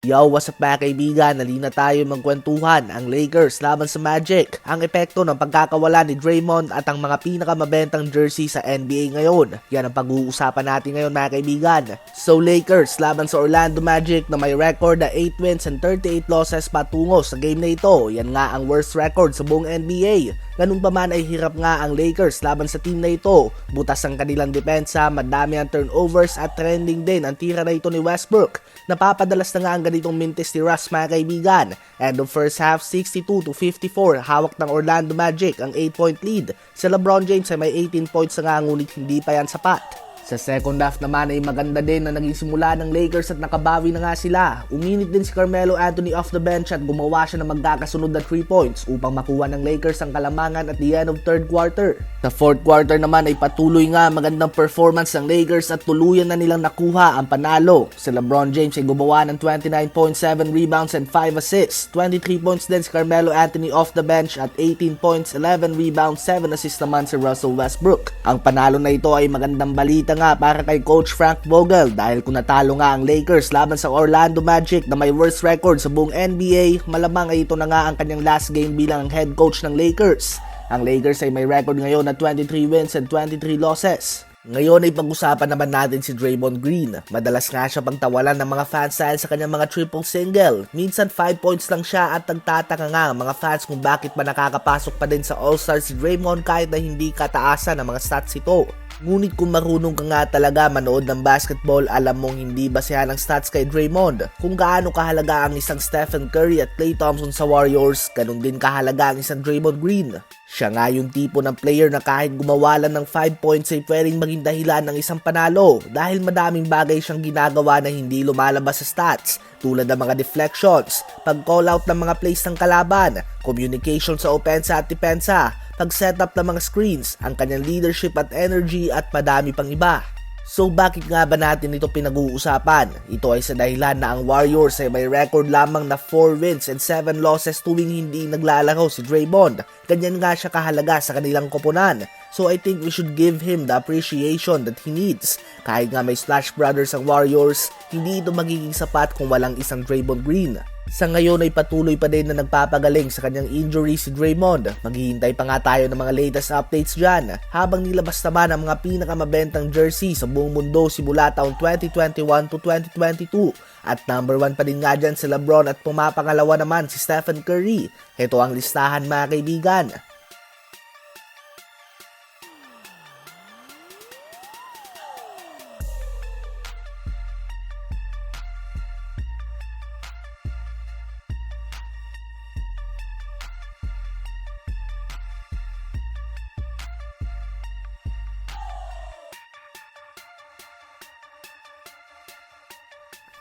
Yo, what's up mga kaibigan? Halina tayo magkwentuhan ang Lakers laban sa Magic, ang epekto ng pagkakawala ni Draymond at ang mga pinakamabentang jersey sa NBA ngayon. Yan ang pag-uusapan natin ngayon mga kaibigan. So Lakers laban sa Orlando Magic na may record na 8 wins and 38 losses patungo sa game na ito. Yan nga ang worst record sa buong NBA. Ganun pa man ay hirap nga ang Lakers laban sa team na ito. Butas ang kanilang depensa, madami ang turnovers at trending din ang tira na ito ni Westbrook. Napapadalas na nga ang ganitong mintis ni Russ mga kaibigan. End of first half, 62-54, hawak ng Orlando Magic ang 8-point lead. Si LeBron James ay may 18 points na nga ngunit hindi pa yan sapat. Sa second half naman ay maganda din na naging simula ng Lakers at nakabawi na nga sila. Uminit din si Carmelo Anthony off the bench at gumawa siya ng magkakasunod na 3 points upang makuha ng Lakers ang kalamangan at the end of third quarter. Sa fourth quarter naman ay patuloy nga magandang performance ng Lakers at tuluyan na nilang nakuha ang panalo. Si LeBron James ay gumawa ng 29.7 rebounds and 5 assists. 23 points din si Carmelo Anthony off the bench at 18 points, 11 rebounds, 7 assists naman si Russell Westbrook. Ang panalo na ito ay magandang balita nga para kay Coach Frank Vogel dahil kung natalo nga ang Lakers laban sa Orlando Magic na may worst record sa buong NBA, malamang ay ito na nga ang kanyang last game bilang head coach ng Lakers. Ang Lakers ay may record ngayon na 23 wins and 23 losses. Ngayon ay pag-usapan naman natin si Draymond Green. Madalas nga siya pagtawalan ng mga fans dahil sa kanyang mga triple single. Minsan 5 points lang siya at nagtataka nga ang mga fans kung bakit pa nakakapasok pa din sa All-Star si Draymond kahit na hindi kataasan ng mga stats ito. Ngunit kung marunong ka nga talaga manood ng basketball, alam mong hindi basehan ang stats kay Draymond. Kung gaano kahalaga ang isang Stephen Curry at Klay Thompson sa Warriors, ganun din kahalaga ang isang Draymond Green. Siya nga yung tipo ng player na kahit gumawa lang ng 5 points ay pwedeng maging dahilan ng isang panalo dahil madaming bagay siyang ginagawa na hindi lumalabas sa stats tulad ng mga deflections, pag-call out ng mga plays ng kalaban, communication sa opensa at depensa, pag-setup ng mga screens, ang kanyang leadership at energy at madami pang iba. So bakit nga ba natin ito pinag-uusapan? Ito ay sa dahilan na ang Warriors ay may record lamang na 4 wins and 7 losses tuwing hindi naglalaro si Draymond. Ganyan nga siya kahalaga sa kanilang koponan. So I think we should give him the appreciation that he needs. Kahit nga may Splash Brothers ang Warriors, hindi ito magiging sapat kung walang isang Draymond Green. Sa ngayon ay patuloy pa din na nagpapagaling sa kanyang injury si Draymond. Maghihintay pa nga tayo ng mga latest updates dyan. Habang nilabas naman ang mga pinakamabentang jersey sa buong mundo simula taong 2021 to 2022. At number 1 pa din nga dyan si LeBron at pumapangalawa naman si Stephen Curry. Ito ang listahan mga kaibigan.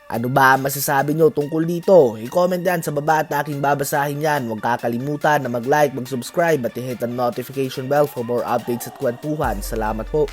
Ano ba ang masasabi nyo tungkol dito? I-comment yan sa baba at aking babasahin yan. Huwag kakalimutan na mag-like, mag-subscribe at i-hit ang notification bell for more updates at kwentuhan. Salamat po.